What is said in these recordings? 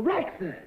breakfast.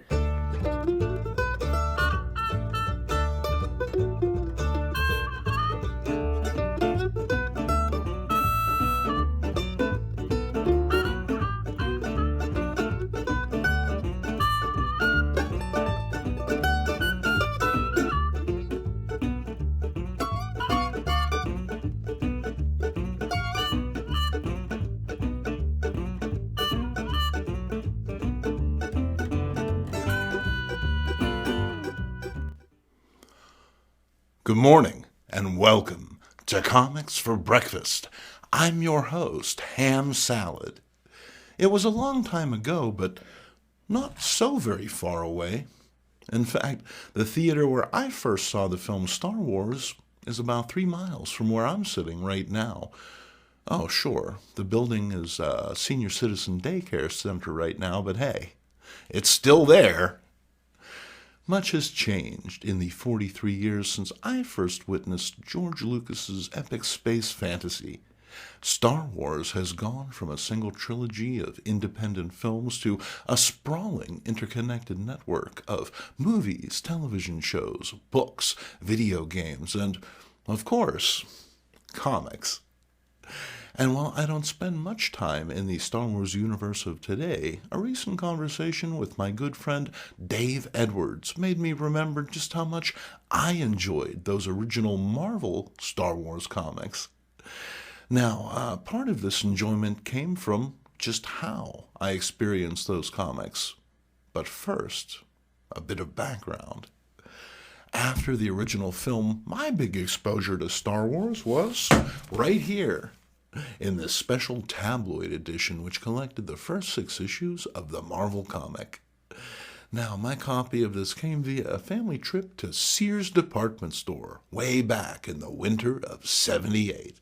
Good morning, and welcome to Comics for Breakfast. I'm your host, Ham Salad. It was a long time ago, but not so very far away. In fact, the theater where I first saw the film Star Wars is about 3 miles from where I'm sitting right now. Oh, sure, the building is a senior citizen daycare center right now, but hey, it's still there. Much has changed in the 43 years since I first witnessed George Lucas's epic space fantasy. Star Wars has gone from a single trilogy of independent films to a sprawling, interconnected network of movies, television shows, books, video games, and, of course, comics. And while I don't spend much time in the Star Wars universe of today, a recent conversation with my good friend Dave Edwards made me remember just how much I enjoyed those original Marvel Star Wars comics. Now, part of this enjoyment came from just how I experienced those comics. But first, a bit of background. After the original film, my big exposure to Star Wars was right here, in this special tabloid edition which collected the first 6 issues of the Marvel comic. Now, my copy of this came via a family trip to Sears department store way back in the winter of '78.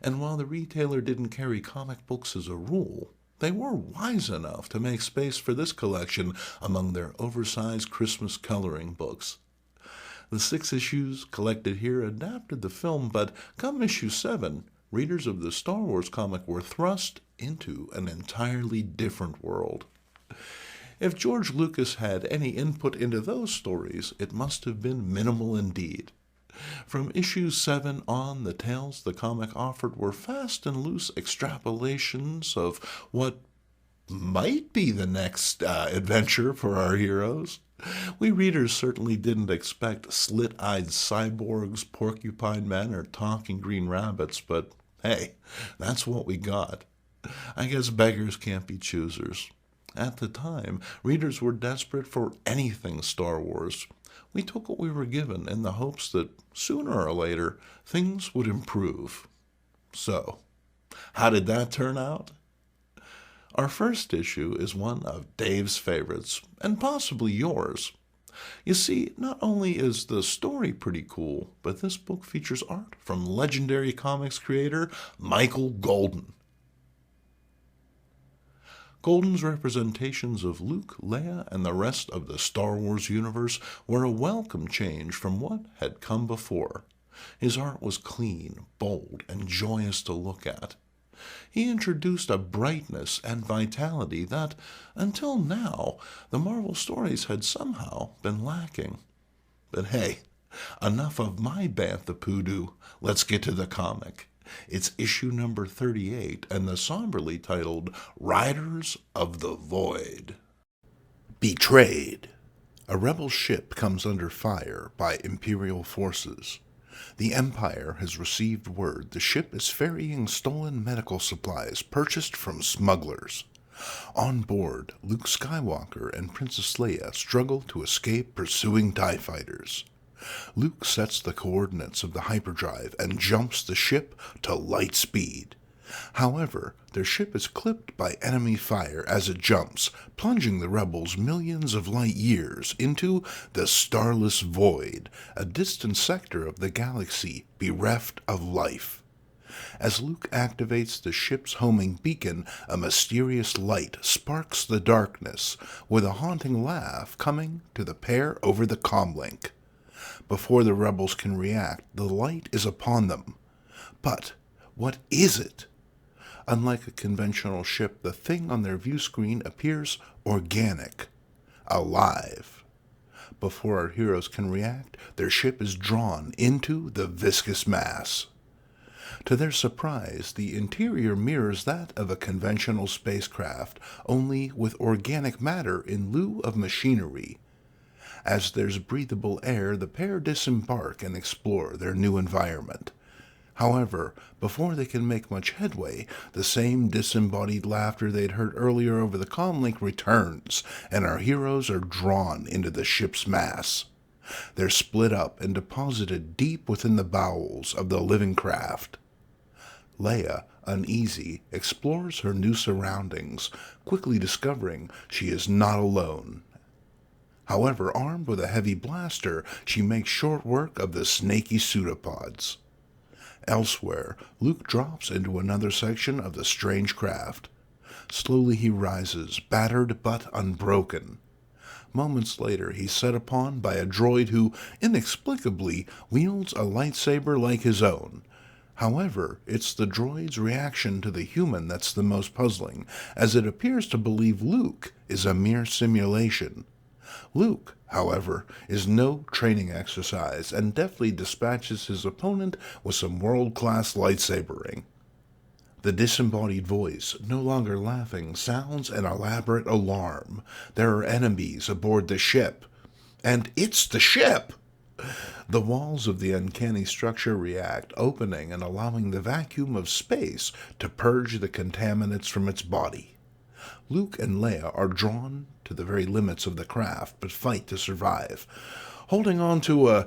And while the retailer didn't carry comic books as a rule, they were wise enough to make space for this collection among their oversized Christmas coloring books. The 6 issues collected here adapted the film, but come issue 7, readers of the Star Wars comic were thrust into an entirely different world. If George Lucas had any input into those stories, it must have been minimal indeed. From issue 7 on, the tales the comic offered were fast and loose extrapolations of what might be the next adventure for our heroes. We readers certainly didn't expect slit-eyed cyborgs, porcupine men, or talking green rabbits, but hey, that's what we got. I guess beggars can't be choosers. At the time, readers were desperate for anything Star Wars. We took what we were given in the hopes that sooner or later things would improve. So, how did that turn out? Our first issue is one of Dave's favorites, and possibly yours. You see, not only is the story pretty cool, but this book features art from legendary comics creator Michael Golden. Golden's representations of Luke, Leia, and the rest of the Star Wars universe were a welcome change from what had come before. His art was clean, bold, and joyous to look at. He introduced a brightness and vitality that, until now, the Marvel stories had somehow been lacking. But hey, enough of my bantha poodoo. Let's get to the comic. It's issue number 38 and the somberly titled Riders of the Void. Betrayed. A rebel ship comes under fire by Imperial forces. The Empire has received word the ship is ferrying stolen medical supplies purchased from smugglers. On board, Luke Skywalker and Princess Leia struggle to escape pursuing TIE fighters. Luke sets the coordinates of the hyperdrive and jumps the ship to light speed. However, their ship is clipped by enemy fire as it jumps, plunging the rebels millions of light years into the starless void, a distant sector of the galaxy bereft of life. As Luke activates the ship's homing beacon, a mysterious light sparks the darkness, with a haunting laugh coming to the pair over the comlink. Before the rebels can react, the light is upon them. But what is it? Unlike a conventional ship, the thing on their view screen appears organic, alive. Before our heroes can react, their ship is drawn into the viscous mass. To their surprise, the interior mirrors that of a conventional spacecraft, only with organic matter in lieu of machinery. As there's breathable air, the pair disembark and explore their new environment. However, before they can make much headway, the same disembodied laughter they'd heard earlier over the comlink returns, and our heroes are drawn into the ship's mass. They're split up and deposited deep within the bowels of the living craft. Leia, uneasy, explores her new surroundings, quickly discovering she is not alone. However, armed with a heavy blaster, she makes short work of the snaky pseudopods. Elsewhere, Luke drops into another section of the strange craft. Slowly he rises, battered but unbroken. Moments later, he's set upon by a droid who, inexplicably, wields a lightsaber like his own. However, it's the droid's reaction to the human that's the most puzzling, as it appears to believe Luke is a mere simulation. Luke, however, is no training exercise and deftly dispatches his opponent with some world-class lightsabering. The disembodied voice, no longer laughing, sounds an elaborate alarm. There are enemies aboard the ship. And it's the ship! The walls of the uncanny structure react, opening and allowing the vacuum of space to purge the contaminants from its body. Luke and Leia are drawn to the very limits of the craft, but fight to survive, holding on to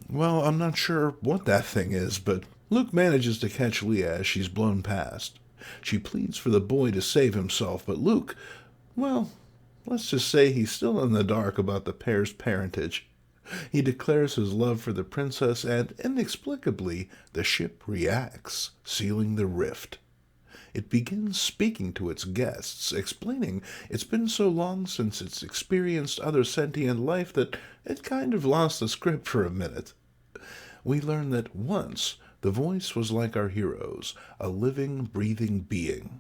I'm not sure what that thing is, but Luke manages to catch Leia as she's blown past. She pleads for the boy to save himself, but Luke, let's just say he's still in the dark about the pair's parentage. He declares his love for the princess, and inexplicably, the ship reacts, sealing the rift. It begins speaking to its guests, explaining it's been so long since it's experienced other sentient life that it kind of lost the script for a minute. We learn that once the voice was like our heroes, a living, breathing being.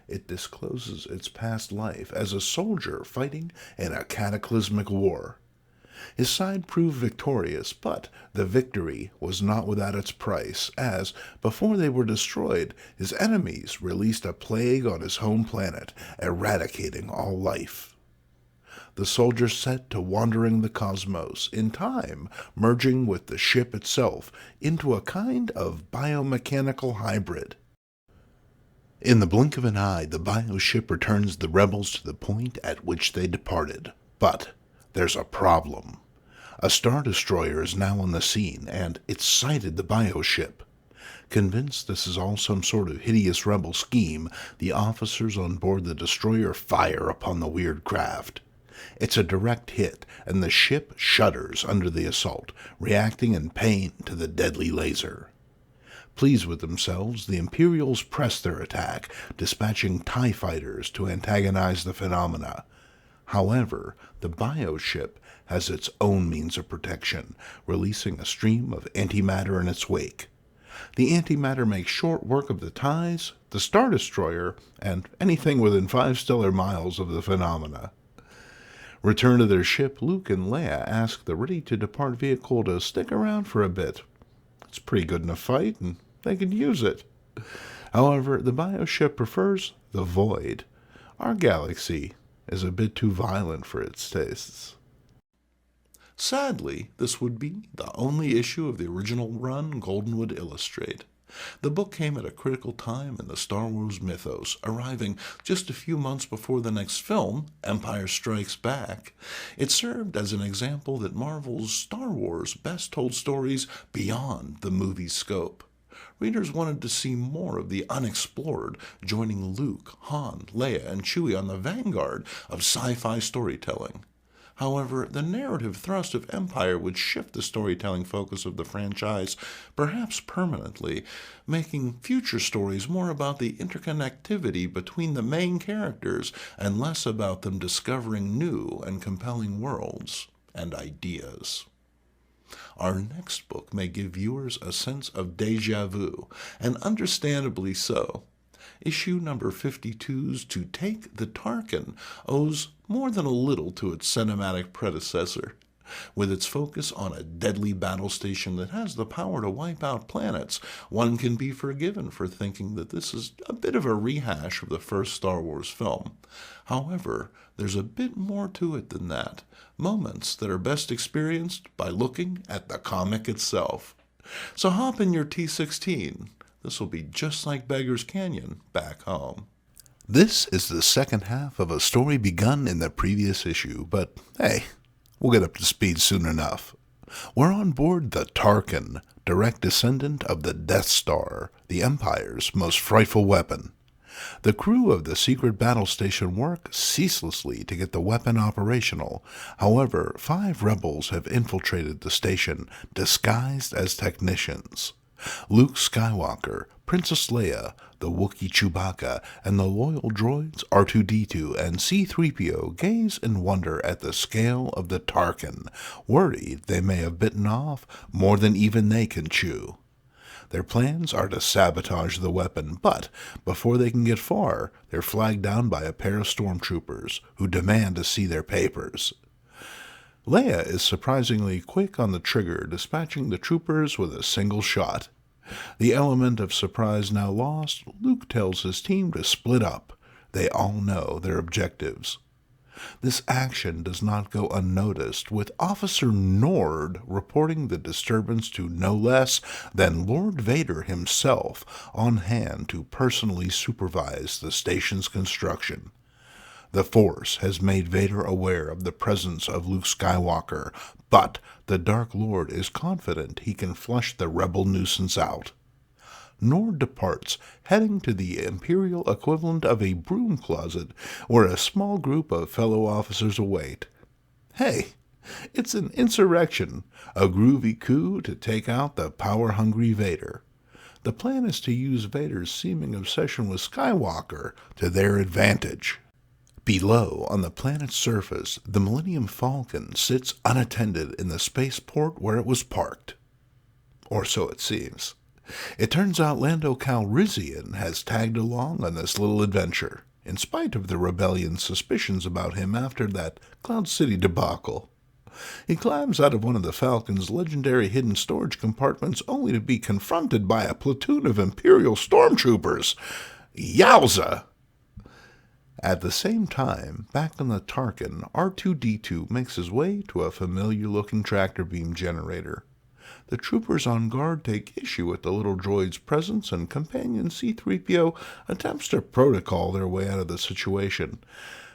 It discloses its past life as a soldier fighting in a cataclysmic war. His side proved victorious, but the victory was not without its price, as, before they were destroyed, his enemies released a plague on his home planet, eradicating all life. The soldier set to wandering the cosmos, in time merging with the ship itself into a kind of biomechanical hybrid. In the blink of an eye, the bioship returns the rebels to the point at which they departed, but there's a problem. A Star Destroyer is now on the scene, and it's sighted the bioship. Convinced this is all some sort of hideous rebel scheme, the officers on board the destroyer fire upon the weird craft. It's a direct hit, and the ship shudders under the assault, reacting in pain to the deadly laser. Pleased with themselves, the Imperials press their attack, dispatching TIE fighters to antagonize the phenomena. However, the bioship has its own means of protection, releasing a stream of antimatter in its wake. The antimatter makes short work of the TIEs, the Star Destroyer, and anything within 5 stellar miles of the phenomena. Returned to their ship, Luke and Leia ask the ready-to-depart vehicle to stick around for a bit. It's pretty good in a fight, and they could use it. However, the bioship prefers the void. Our galaxy is a bit too violent for its tastes. Sadly, this would be the only issue of the original run Golden would illustrate. The book came at a critical time in the Star Wars mythos, arriving just a few months before the next film, Empire Strikes Back. It served as an example that Marvel's Star Wars best told stories beyond the movie's scope. Readers wanted to see more of the unexplored, joining Luke, Han, Leia, and Chewie on the vanguard of sci-fi storytelling. However, the narrative thrust of Empire would shift the storytelling focus of the franchise, perhaps permanently, making future stories more about the interconnectivity between the main characters and less about them discovering new and compelling worlds and ideas. Our next book may give viewers a sense of deja vu, and understandably so. Issue number 52's To Take the Tarkin owes more than a little to its cinematic predecessor. With its focus on a deadly battle station that has the power to wipe out planets, one can be forgiven for thinking that this is a bit of a rehash of the first Star Wars film. However, there's a bit more to it than that, moments that are best experienced by looking at the comic itself. So hop in your T-16. This will be just like Beggar's Canyon back home. This is the second half of a story begun in the previous issue, but hey, we'll get up to speed soon enough. We're on board the Tarkin, direct descendant of the Death Star, the Empire's most frightful weapon. The crew of the secret battle station work ceaselessly to get the weapon operational. However, 5 rebels have infiltrated the station, disguised as technicians. Luke Skywalker, Princess Leia, the Wookiee Chewbacca, and the loyal droids R2-D2 and C-3PO gaze in wonder at the scale of the Tarkin, worried they may have bitten off more than even they can chew. Their plans are to sabotage the weapon, but before they can get far, they're flagged down by a pair of stormtroopers who demand to see their papers. Leia is surprisingly quick on the trigger, dispatching the troopers with a single shot. The element of surprise now lost, Luke tells his team to split up. They all know their objectives. This action does not go unnoticed, with Officer Nord reporting the disturbance to no less than Lord Vader himself, on hand to personally supervise the station's construction. The Force has made Vader aware of the presence of Luke Skywalker, but the Dark Lord is confident he can flush the rebel nuisance out. Nord departs, heading to the Imperial equivalent of a broom closet, where a small group of fellow officers await. Hey, it's an insurrection, a groovy coup to take out the power-hungry Vader. The plan is to use Vader's seeming obsession with Skywalker to their advantage. Below, on the planet's surface, the Millennium Falcon sits unattended in the spaceport where it was parked. Or so it seems. It turns out Lando Calrissian has tagged along on this little adventure, in spite of the rebellion's suspicions about him after that Cloud City debacle. He climbs out of one of the Falcon's legendary hidden storage compartments only to be confronted by a platoon of Imperial stormtroopers. Yowza! At the same time, back on the Tarkin, R2-D2 makes his way to a familiar-looking tractor beam generator. The troopers on guard take issue with the little droid's presence, and companion C-3PO attempts to protocol their way out of the situation.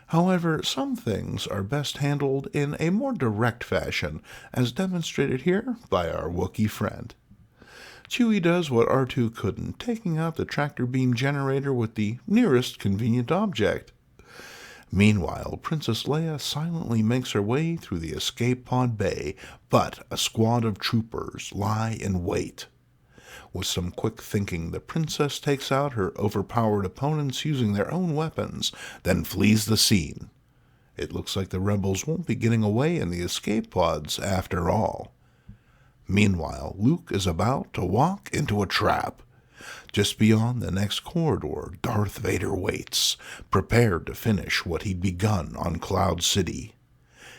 However, some things are best handled in a more direct fashion, as demonstrated here by our Wookiee friend. Chewie does what R2 couldn't, taking out the tractor beam generator with the nearest convenient object. Meanwhile, Princess Leia silently makes her way through the escape pod bay, but a squad of troopers lie in wait. With some quick thinking, the princess takes out her overpowered opponents using their own weapons, then flees the scene. It looks like the rebels won't be getting away in the escape pods after all. Meanwhile, Luke is about to walk into a trap. Just beyond the next corridor, Darth Vader waits, prepared to finish what he'd begun on Cloud City.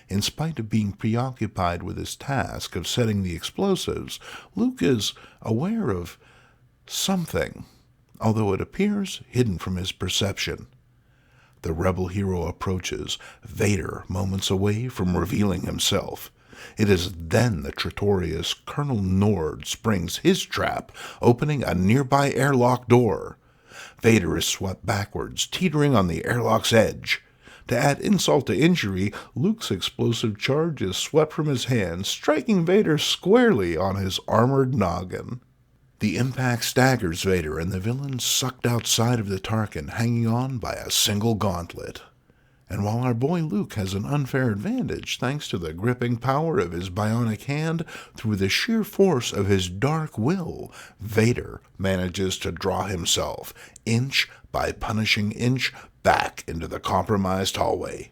In spite of being preoccupied with his task of setting the explosives, Luke is aware of something, although it appears hidden from his perception. The rebel hero approaches, Vader moments away from revealing himself. It is then the traitorous Colonel Nord springs his trap, opening a nearby airlock door. Vader is swept backwards, teetering on the airlock's edge. To add insult to injury, Luke's explosive charge is swept from his hand, striking Vader squarely on his armored noggin. The impact staggers Vader, and the villain sucked outside of the Tarkin, hanging on by a single gauntlet. And while our boy Luke has an unfair advantage thanks to the gripping power of his bionic hand, through the sheer force of his dark will, Vader manages to draw himself, inch by punishing inch, back into the compromised hallway.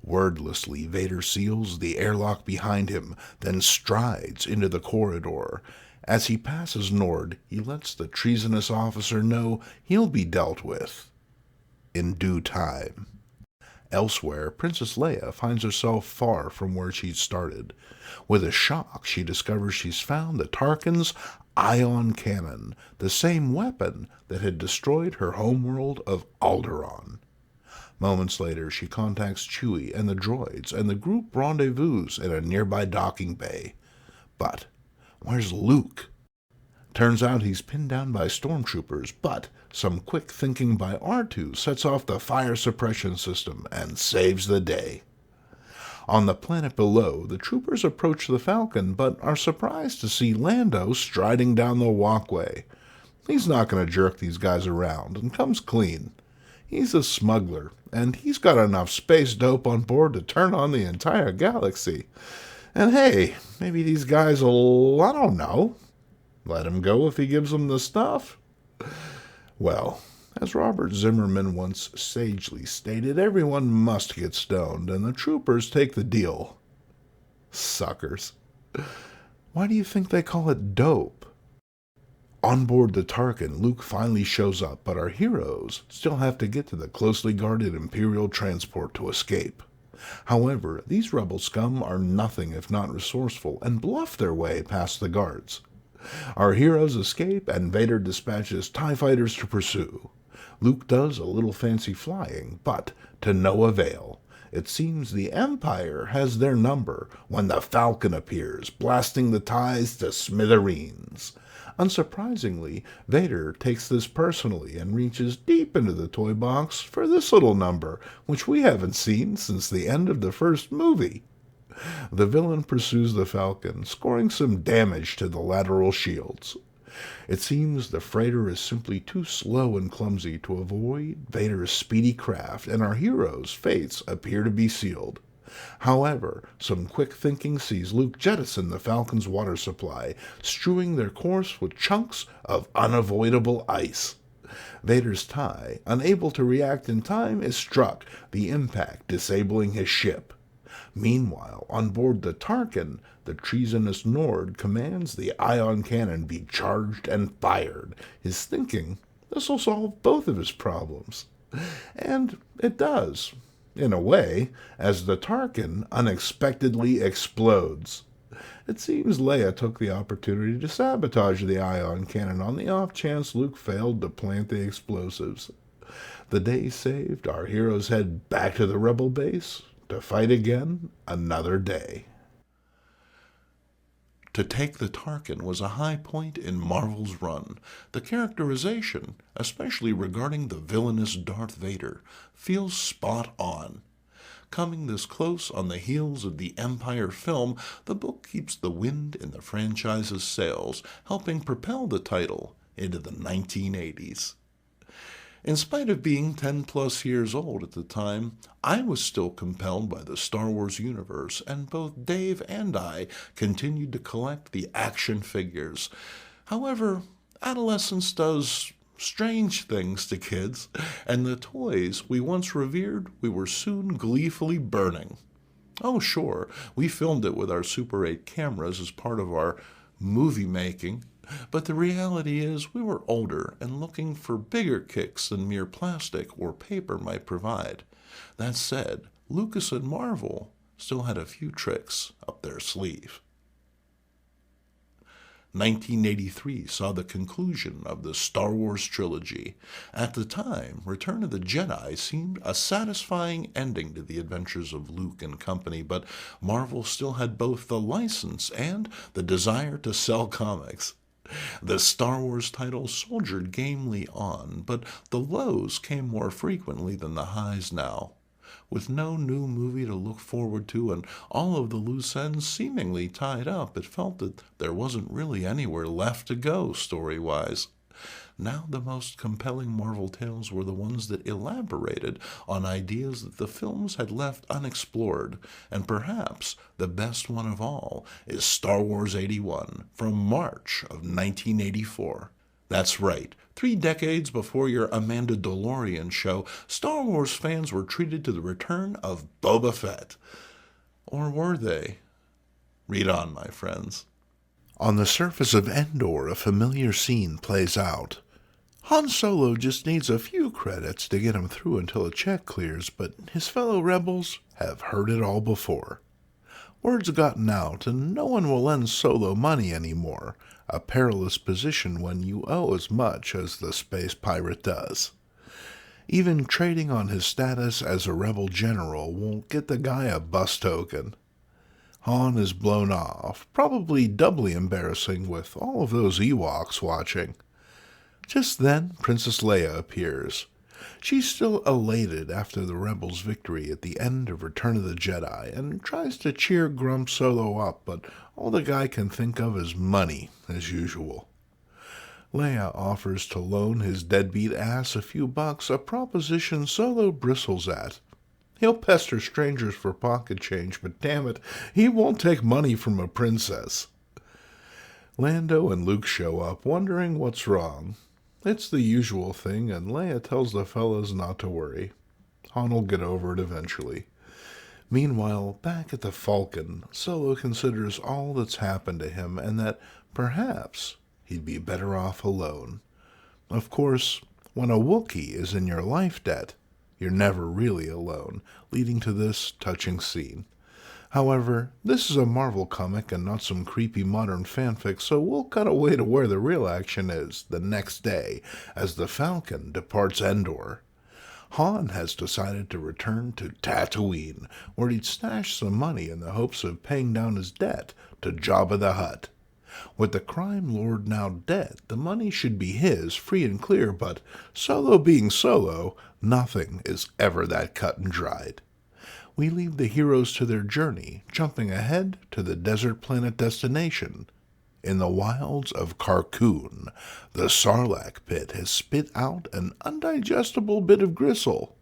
Wordlessly, Vader seals the airlock behind him, then strides into the corridor. As he passes Nord, he lets the treasonous officer know he'll be dealt with in due time. Elsewhere, Princess Leia finds herself far from where she'd started. With a shock, she discovers she's found the Tarkin's ion cannon, the same weapon that had destroyed her homeworld of Alderaan. Moments later, she contacts Chewie and the droids, and the group rendezvous in a nearby docking bay. But where's Luke? Turns out he's pinned down by stormtroopers, but some quick thinking by R2 sets off the fire suppression system and saves the day. On the planet below, the troopers approach the Falcon, but are surprised to see Lando striding down the walkway. He's not going to jerk these guys around and comes clean. He's a smuggler, and he's got enough space dope on board to turn on the entire galaxy. And hey, maybe these guys will, I don't know, let him go if he gives them the stuff. Well, as Robert Zimmerman once sagely stated, everyone must get stoned, and the troopers take the deal. Suckers. Why do you think they call it dope? On board the Tarkin, Luke finally shows up, but our heroes still have to get to the closely guarded Imperial transport to escape. However, these rebel scum are nothing if not resourceful and bluff their way past the guards. Our heroes escape, and Vader dispatches TIE fighters to pursue. Luke does a little fancy flying, but to no avail. It seems the Empire has their number when the Falcon appears, blasting the TIEs to smithereens. Unsurprisingly, Vader takes this personally and reaches deep into the toy box for this little number, which we haven't seen since the end of the first movie. The villain pursues the Falcon, scoring some damage to the lateral shields. It seems the freighter is simply too slow and clumsy to avoid Vader's speedy craft, and our heroes' fates appear to be sealed. However, some quick thinking sees Luke jettison the Falcon's water supply, strewing their course with chunks of unavoidable ice. Vader's TIE, unable to react in time, is struck, the impact disabling his ship. Meanwhile, on board the Tarkin, the treasonous Nord commands the ion cannon be charged and fired. His thinking, this will solve both of his problems. And it does, in a way, as the Tarkin unexpectedly explodes. It seems Leia took the opportunity to sabotage the ion cannon on the off chance Luke failed to plant the explosives. The day saved, our heroes head back to the rebel base to fight again another day. To take the Tarkin was a high point in Marvel's run. The characterization, especially regarding the villainous Darth Vader, feels spot on. Coming this close on the heels of the Empire film, the book keeps the wind in the franchise's sails, helping propel the title into the 1980s. In spite of being 10-plus years old at the time, I was still compelled by the Star Wars universe, and both Dave and I continued to collect the action figures. However, adolescence does strange things to kids, and the toys we once revered we were soon gleefully burning. Oh, sure, we filmed it with our Super 8 cameras as part of our movie making, but the reality is we were older and looking for bigger kicks than mere plastic or paper might provide. That said, Lucas and Marvel still had a few tricks up their sleeve. 1983 saw the conclusion of the Star Wars trilogy. At the time, Return of the Jedi seemed a satisfying ending to the adventures of Luke and company, but Marvel still had both the license and the desire to sell comics. The Star Wars title soldiered gamely on, but the lows came more frequently than the highs now. With no new movie to look forward to and all of the loose ends seemingly tied up, it felt that there wasn't really anywhere left to go story-wise. Now the most compelling Marvel tales were the ones that elaborated on ideas that the films had left unexplored, and perhaps the best one of all is Star Wars 81 from March of 1984. That's right. 3 decades before your Amanda DeLorean show, Star Wars fans were treated to the return of Boba Fett. Or were they? Read on, my friends. On the surface of Endor, a familiar scene plays out. Han Solo just needs a few credits to get him through until a check clears, but his fellow rebels have heard it all before. Word's gotten out, and no one will lend Solo money anymore, a perilous position when you owe as much as the space pirate does. Even trading on his status as a rebel general won't get the guy a bus token. Han is blown off, probably doubly embarrassing with all of those Ewoks watching. Just then, Princess Leia appears. She's still elated after the rebels' victory at the end of Return of the Jedi and tries to cheer Grump Solo up, but all the guy can think of is money, as usual. Leia offers to loan his deadbeat ass a few bucks, a proposition Solo bristles at. He'll pester strangers for pocket change, but damn it, he won't take money from a princess. Lando and Luke show up, wondering what's wrong. It's the usual thing, and Leia tells the fellas not to worry. Han will get over it eventually. Meanwhile, back at the Falcon, Solo considers all that's happened to him and that perhaps he'd be better off alone. Of course, when a Wookiee is in your life debt, you're never really alone, leading to this touching scene. However, this is a Marvel comic and not some creepy modern fanfic, so we'll cut away to where the real action is, the next day, as the Falcon departs Endor. Han has decided to return to Tatooine, where he'd stashed some money in the hopes of paying down his debt to Jabba the Hutt. With the crime lord now dead, the money should be his, free and clear, but Solo being Solo, nothing is ever that cut and dried. We leave the heroes to their journey, jumping ahead to the desert planet destination. In the wilds of Carkoon, the Sarlacc pit has spit out an undigestible bit of gristle.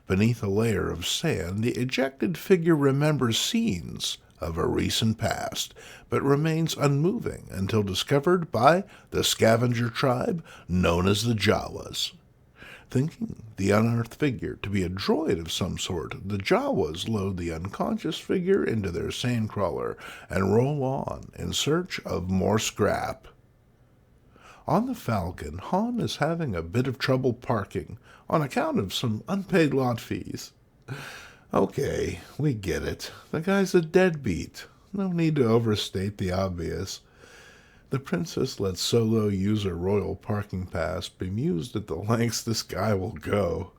Beneath a layer of sand, the ejected figure remembers scenes of a recent past, but remains unmoving until discovered by the scavenger tribe known as the Jawas. Thinking the unearthed figure to be a droid of some sort, the Jawas load the unconscious figure into their sandcrawler and roll on in search of more scrap. On the Falcon, Han is having a bit of trouble parking on account of some unpaid lot fees. Okay, we get it. The guy's a deadbeat. No need to overstate the obvious. The princess lets Solo use her royal parking pass, bemused at the lengths this guy will go.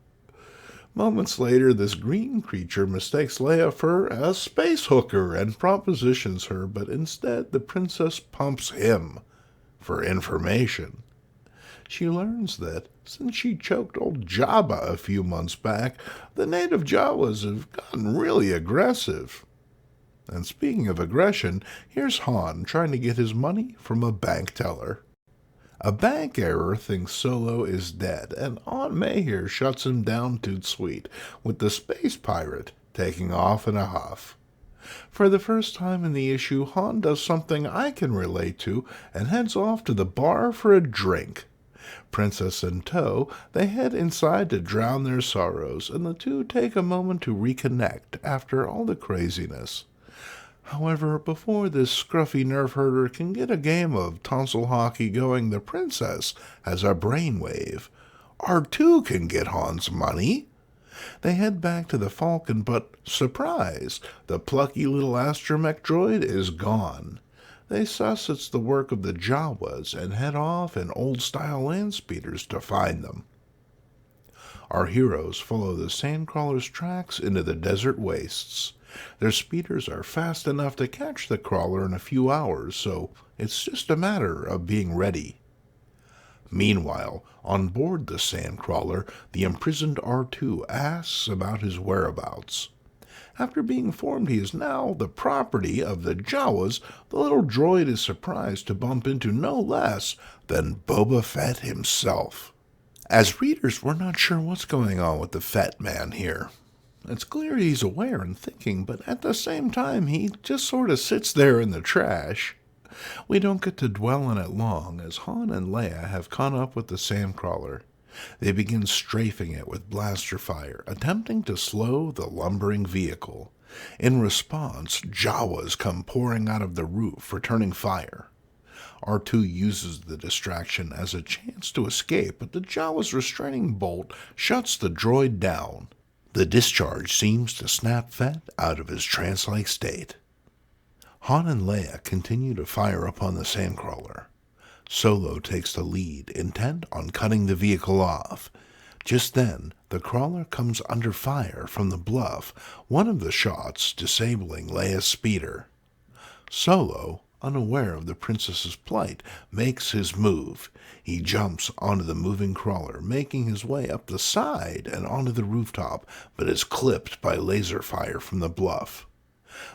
Moments later, this green creature mistakes Leia for a space hooker and propositions her, but instead the princess pumps him for information. She learns that, since she choked old Jabba a few months back, the native Jawas have gotten really aggressive. And speaking of aggression, here's Han trying to get his money from a bank teller. A bank error thinks Solo is dead, and Aunt May here shuts him down toot sweet, with the space pirate taking off in a huff. For the first time in the issue, Han does something I can relate to and heads off to the bar for a drink. Princess in tow, they head inside to drown their sorrows, and the two take a moment to reconnect after all the craziness. However, before this scruffy nerve herder can get a game of tonsil hockey going, the princess has a brainwave. R2 can get Han's money. They head back to the Falcon, but surprise, the plucky little astromech droid is gone. They suss it's the work of the Jawas and head off in old-style land speeders to find them. Our heroes follow the sandcrawler's tracks into the desert wastes. Their speeders are fast enough to catch the crawler in a few hours, so it's just a matter of being ready. Meanwhile, on board the sandcrawler, the imprisoned R2 asks about his whereabouts. After being informed he is now the property of the Jawas, the little droid is surprised to bump into no less than Boba Fett himself. As readers, we're not sure what's going on with the Fett man here. It's clear he's aware and thinking, but at the same time, he just sort of sits there in the trash. We don't get to dwell on it long, as Han and Leia have caught up with the sandcrawler. They begin strafing it with blaster fire, attempting to slow the lumbering vehicle. In response, Jawas come pouring out of the roof, returning fire. R2 uses the distraction as a chance to escape, but the Jawa's restraining bolt shuts the droid down. The discharge seems to snap Fett out of his trance-like state. Han and Leia continue to fire upon the sandcrawler. Solo takes the lead, intent on cutting the vehicle off. Just then, the crawler comes under fire from the bluff, one of the shots disabling Leia's speeder. Solo, unaware of the princess's plight, makes his move. He jumps onto the moving crawler, making his way up the side and onto the rooftop, but is clipped by laser fire from the bluff.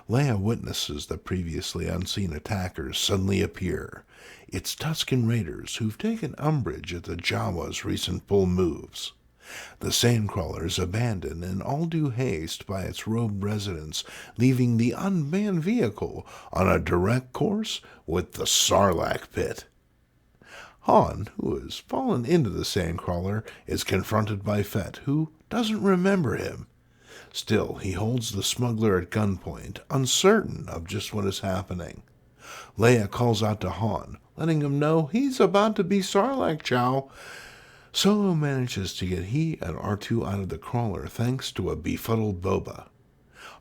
Leia witnesses the previously unseen attackers suddenly appear. It's Tusken Raiders who've taken umbrage at the Jawa's recent bold moves. The sandcrawlers abandon in all due haste by its robed residents, leaving the unmanned vehicle on a direct course with the Sarlacc pit. Han, who has fallen into the sandcrawler, is confronted by Fett, who doesn't remember him. Still, he holds the smuggler at gunpoint, uncertain of just what is happening. Leia calls out to Han, letting him know he's about to be Sarlacc Chow. Solo manages to get he and R2 out of the crawler thanks to a befuddled Boba.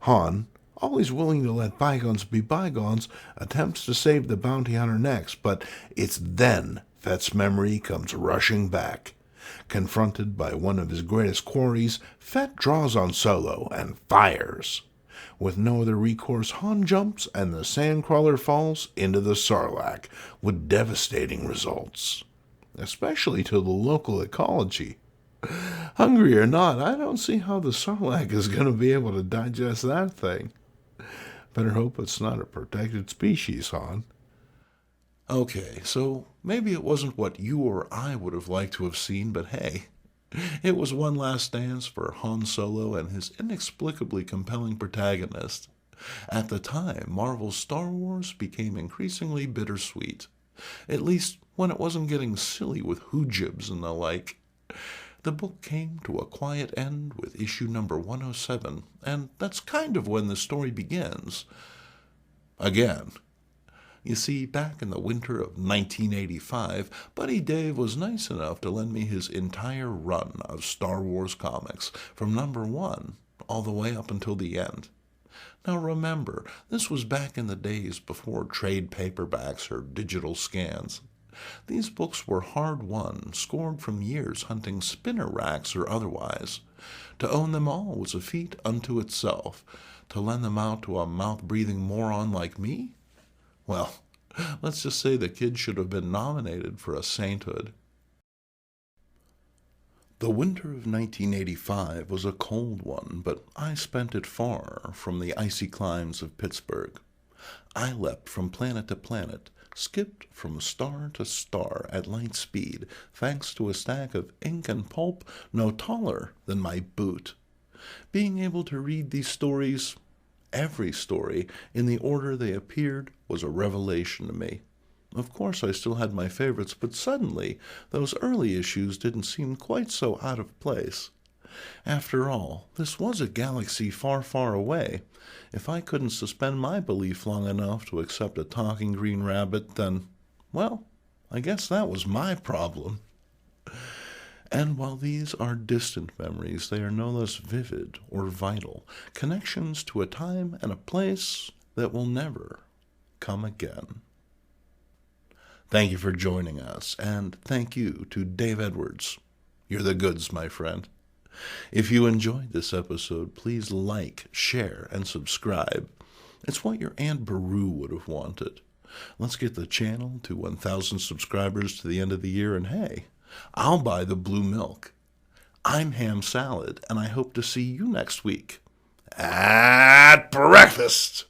Han, always willing to let bygones be bygones, attempts to save the bounty hunter next, but it's then Fett's memory comes rushing back. Confronted by one of his greatest quarries, Fett draws on Solo and fires. With no other recourse, Han jumps and the sandcrawler falls into the Sarlacc, with devastating results, especially to the local ecology. Hungry or not, I don't see how the Sarlacc is going to be able to digest that thing. Better hope it's not a protected species, Han. Okay, so maybe it wasn't what you or I would have liked to have seen, but hey, it was one last dance for Han Solo and his inexplicably compelling protagonist. At the time, Marvel's Star Wars became increasingly bittersweet, at least when it wasn't getting silly with hoojibs and the like. The book came to a quiet end with issue number 107, and that's kind of when the story begins. Again. You see, back in the winter of 1985, Buddy Dave was nice enough to lend me his entire run of Star Wars comics, from number 1 all the way up until the end. Now remember, this was back in the days before trade paperbacks or digital scans. These books were hard-won, scored from years hunting spinner racks or otherwise. To own them all was a feat unto itself. To lend them out to a mouth-breathing moron like me? Well, let's just say the kid should have been nominated for a sainthood. The winter of 1985 was a cold one, but I spent it far from the icy climes of Pittsburgh. I leapt from planet to planet, skipped from star to star at light speed, thanks to a stack of ink and pulp no taller than my boot. Being able to read these stories, every story, in the order they appeared was a revelation to me. Of course, I still had my favorites, but suddenly those early issues didn't seem quite so out of place. After all, this was a galaxy far, far away. If I couldn't suspend my belief long enough to accept a talking green rabbit, then, well, I guess that was my problem. And while these are distant memories, they are no less vivid or vital, connections to a time and a place that will never come again. Thank you for joining us, and thank you to Dave Edwards. You're the goods, my friend. If you enjoyed this episode, please like, share, and subscribe. It's what your Aunt Beru would have wanted. Let's get the channel to 1,000 subscribers to the end of the year, and hey, I'll buy the blue milk. I'm Ham Salad, and I hope to see you next week at breakfast.